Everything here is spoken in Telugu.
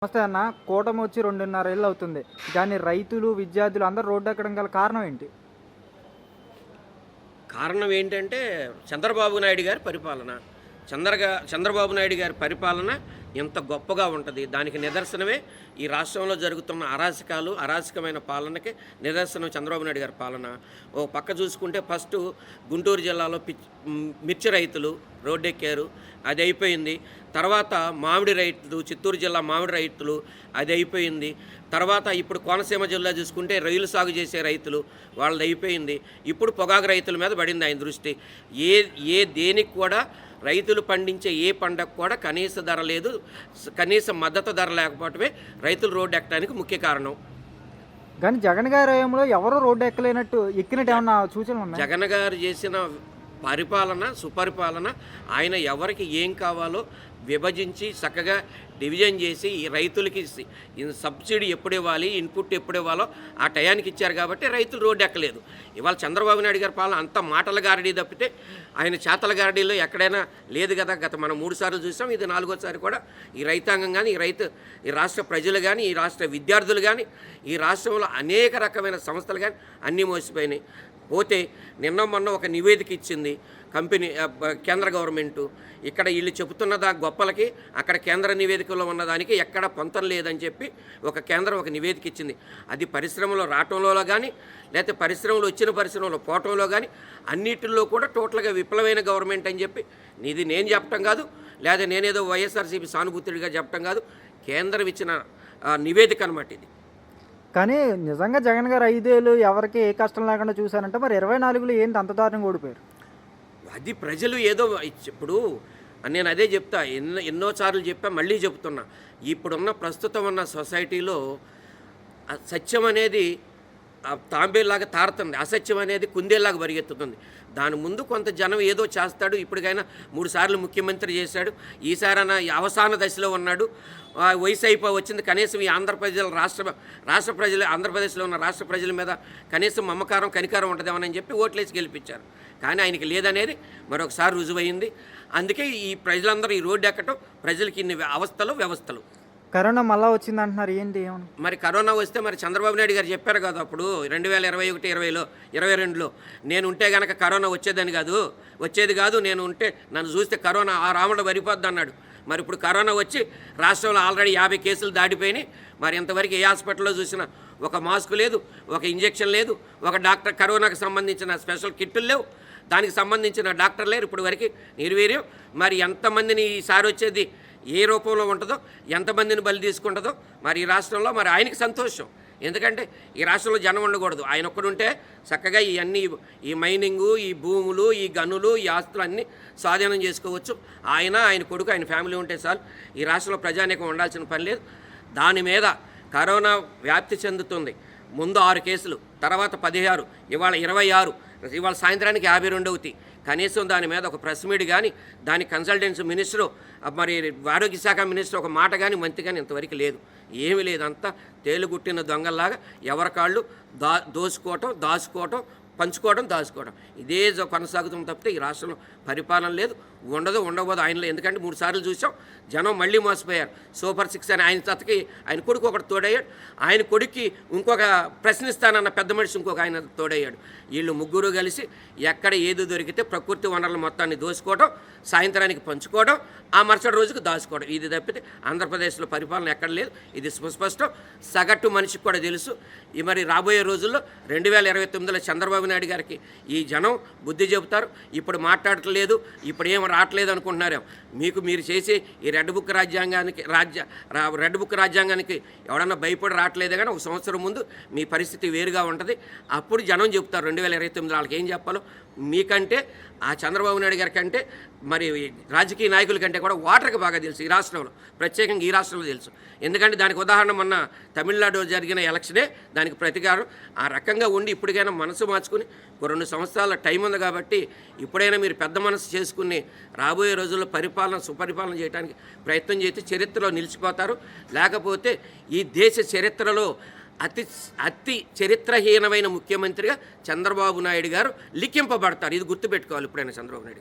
నమస్తే అన్న. కూటమి వచ్చి 2.5 ఏళ్ళు అవుతుంది. కానీ రైతులు, విద్యార్థులు అందరూ రోడ్డెక్కడం గల కారణం ఏంటి? కారణం ఏంటంటే చంద్రబాబు నాయుడు గారి పరిపాలన. చంద్రబాబు నాయుడు గారి పరిపాలన ఎంత గొప్పగా ఉంటుంది. దానికి నిదర్శనమే ఈ రాష్ట్రంలో జరుగుతున్న అరాచకమైన పాలనకి నిదర్శనం చంద్రబాబు నాయుడు గారి పాలన. ఓ పక్క చూసుకుంటే ఫస్ట్ గుంటూరు జిల్లాలో మిర్చి రైతులు రోడ్డెక్కారు, అది అయిపోయింది. తర్వాత మామిడి రైతులు, చిత్తూరు జిల్లా మామిడి రైతులు, అది అయిపోయింది. తర్వాత ఇప్పుడు కోనసీమ జిల్లా చూసుకుంటే రొయ్యలు సాగు చేసే రైతులు, వాళ్ళది అయిపోయింది. ఇప్పుడు పొగాకు రైతుల మీద పడింది ఆయన దృష్టి. దేనికి కూడా రైతులు పండించే ఏ పంటకు కూడా కనీస ధర లేదు, కనీస మద్దతు ధర లేకపోవటమే రైతులు రోడ్డు ఎక్కడానికి ముఖ్య కారణం. కానీ జగన్ గారి హయాంలో ఎవరు రోడ్డు ఎక్కినట్టు ఏమన్నా సూచనలు ఉన్నాయి? జగన్ గారు చేసిన పరిపాలన, సుపరిపాలన, ఆయన ఎవరికి ఏం కావాలో విభజించి చక్కగా డివిజన్ చేసి ఈ రైతులకి సబ్సిడీ ఎప్పుడు ఇవ్వాలి, ఇన్పుట్ ఎప్పుడు ఇవ్వాలో ఆ టయానికి ఇచ్చారు కాబట్టి రైతులు రోడ్డు ఎక్కలేదు. ఇవాళ చంద్రబాబు నాయుడు గారి పాలన అంత మాటల గారడీ తప్పితే ఆయన చేతల గారడీలో ఎక్కడైనా లేదు కదా. మనం 3 సార్లు చూసాం, ఇది 4వసారి కూడా ఈ రైతాంగం కానీ, ఈ రాష్ట్ర ప్రజలు కానీ, ఈ రాష్ట్ర విద్యార్థులు కానీ, ఈ రాష్ట్రంలో అనేక రకమైన సంస్థలు కానీ అన్నీ మోసిపోయినాయి. పోతే నిన్న మొన్న ఒక నివేదిక ఇచ్చింది కేంద్ర గవర్నమెంటు. ఇక్కడ వీళ్ళు చెబుతున్న గొప్పలకి అక్కడ కేంద్ర నివేదికలో ఉన్నదానికి ఎక్కడ పొంతం లేదని చెప్పి కేంద్రం ఒక నివేదిక ఇచ్చింది. అది పరిశ్రమలో రావటంలో కానీ, లేకపోతే పరిశ్రమలో పోవటంలో కానీ అన్నిటిలో కూడా టోటల్గా విఫలమైన గవర్నమెంట్ అని చెప్పి ఇది నేను చెప్పటం కాదు, లేదా నేనేదో వైఎస్ఆర్సీపీ సానుభూతుడిగా చెప్పటం కాదు, కేంద్రం ఇచ్చిన నివేదిక అన్నమాట ఇది. కానీ నిజంగా జగన్ గారు 5 ఏళ్ళు ఎవరికి ఏ కష్టం లేకుండా చూశారంటే మరి 24లో ఏంటి అంత దారుణంగా ఓడిపోయారు? అది ప్రజలు ఏదో ఇప్పుడు నేను అదే చెప్తా, ఎన్నోసార్లు చెప్పా, మళ్ళీ చెప్తున్నా. ఇప్పుడున్న ప్రస్తుతం ఉన్న సొసైటీలో సత్యం అనేది తాంబేలాగా తారుతుంది, అసత్యం అనేది కుందేలాగా పరిగెత్తుతుంది. దాని ముందు కొంత జనం ఏదో చేస్తాడు. ఇప్పటికైనా 3 సార్లు ముఖ్యమంత్రి చేశాడు, ఈసారైనా అవసాన దశలో ఉన్నాడు, వయసు వచ్చింది. కనీసం ఈ రాష్ట్ర ప్రజలు, ఆంధ్రప్రదేశ్లో ఉన్న రాష్ట్ర ప్రజల మీద కనీసం మమకారం, కనికారం ఉంటుందేమని చెప్పి ఓట్లేసి గెలిపించారు. కానీ ఆయనకి లేదనేది మరొకసారి రుజువైంది. అందుకే ఈ ప్రజలందరూ ఈ రోడ్డు ఎక్కటం, ప్రజలకి ఇన్ని వ్యవస్థలు. కరోనా మళ్ళీ వచ్చింది అంటున్నారు, ఏంటి ఏమన్నా? మరి కరోనా వస్తే మరి చంద్రబాబు నాయుడు గారు చెప్పారు కదా అప్పుడు 2021, 2022లో నేను ఉంటే కనుక కరోనా వచ్చేది కాదు, నేను ఉంటే నన్ను చూస్తే కరోనా ఆ రాముడు వరిపోద్ది అన్నాడు. మరి ఇప్పుడు కరోనా వచ్చి రాష్ట్రంలో ఆల్రెడీ 50 కేసులు దాటిపోయినాయి. మరి ఇంతవరకు ఏ హాస్పిటల్లో చూసినా ఒక మాస్క్ లేదు, ఒక ఇంజెక్షన్ లేదు, ఒక డాక్టర్ కరోనాకు సంబంధించిన స్పెషల్ కిట్లు లేవు, దానికి సంబంధించిన డాక్టర్ లేరు. ఇప్పుడు వరకు నిర్వీర్యం. మరి ఎంతమందిని ఈసారి వచ్చేది ఏ రూపంలో ఉంటుందో, ఎంతమందిని బలి తీసుకుంటుందో మరి ఈ రాష్ట్రంలో. మరి ఆయనకి సంతోషం, ఎందుకంటే ఈ రాష్ట్రంలో జనం ఉండకూడదు. ఆయన ఒక్కడుంటే చక్కగా ఈ మైనింగు, ఈ భూములు, ఈ గనులు, ఈ ఆస్తులు అన్నీ స్వాధీనం చేసుకోవచ్చు. ఆయన కొడుకు, ఆయన ఫ్యామిలీ ఉంటే చాలు. ఈ రాష్ట్రంలో ప్రజానీకం ఉండాల్సిన పని లేదు. దాని మీద కరోనా వ్యాప్తి చెందుతుంది. ముందు 6 కేసులు, తర్వాత 16, ఇవాళ 26, ఇవాళ సాయంత్రానికి 52 అవుతాయి. కనీసం దాని మీద ఒక ప్రెస్ మీట్ కానీ, దాని కన్సల్టెన్సీ మినిస్టరు, మరి ఆరోగ్య శాఖ మినిస్టర్ ఒక మాట కానీ, మంత్రి కానీ ఇంతవరకు లేదు. ఏమీ లేదు. అంతా తేలుగుట్టిన దొంగల్లాగా ఎవరి కాళ్ళు దాచుకోవటం, పంచుకోవడం, దాచుకోవడం, ఇదే కొనసాగుతుంది తప్పితే ఈ రాష్ట్రంలో పరిపాలన లేదు, ఉండబోదు ఆయనలో. ఎందుకంటే 3 సార్లు చూసాం, జనం మళ్ళీ మోసపోయారు. సూపర్ 6 అని ఆయన తతకి ఆయన కొడుకు ఒకటి తోడయ్యాడు, ఆయన కొడుక్కి ఇంకొక ప్రశ్నిస్తానన్న పెద్ద మనిషి ఇంకొక ఆయన తోడయ్యాడు. వీళ్ళు ముగ్గురు కలిసి ఎక్కడ ఏది దొరికితే ప్రకృతి వనరుల మొత్తాన్ని దోచుకోవడం, సాయంత్రానికి పంచుకోవడం, ఆ మరుసటి రోజుకు దాచుకోవడం, ఇది తప్పితే ఆంధ్రప్రదేశ్లో పరిపాలన ఎక్కడ లేదు. ఇది సుస్పష్టం, సగటు మనిషికి కూడా తెలుసు. మరి రాబోయే రోజుల్లో 2029లో చంద్రబాబు నాయుడు గారికి ఈ జనం బుద్ధి చెబుతారు. ఇప్పుడు మాట్లాడట్లేదు, ఇప్పుడు ఏం రావట్లేదు అనుకుంటున్నారేమో. మీరు చేసే ఈ రెడ్ బుక్ రాజ్యాంగానికి ఎవడన్నా భయపడి రావట్లేదే కానీ 1 సంవత్సరం ముందు మీ పరిస్థితి వేరుగా ఉంటుంది. అప్పుడు జనం చెప్తారు 2029 వాళ్ళకి ఏం చెప్పాలో. మీకంటే ఆ చంద్రబాబు నాయుడు గారి కంటే, మరి రాజకీయ నాయకుల కంటే కూడా ఓటర్కి బాగా తెలుసు. ఈ రాష్ట్రంలో, ప్రత్యేకంగా ఈ రాష్ట్రంలో తెలుసు. ఎందుకంటే దానికి ఉదాహరణ మొన్న తమిళనాడులో జరిగిన ఎలక్షనే దానికి ప్రతికారం. ఆ రకంగా ఉండి ఇప్పటికైనా మనసు మార్చుకుని 2 సంవత్సరాల టైం ఉంది కాబట్టి ఇప్పుడైనా మీరు పెద్ద మనసు చేసుకుని రాబోయే రోజుల్లో సుపరిపాలన చేయడానికి ప్రయత్నం చేస్తే చరిత్రలో నిలిచిపోతారు. లేకపోతే ఈ దేశ చరిత్రలో అతి చరిత్రహీనమైన ముఖ్యమంత్రిగా చంద్రబాబు నాయుడు గారు లిఖింపబడతారు. ఇది గుర్తుపెట్టుకోవాలి ఇప్పుడైనా చంద్రబాబు నాయుడు గారు.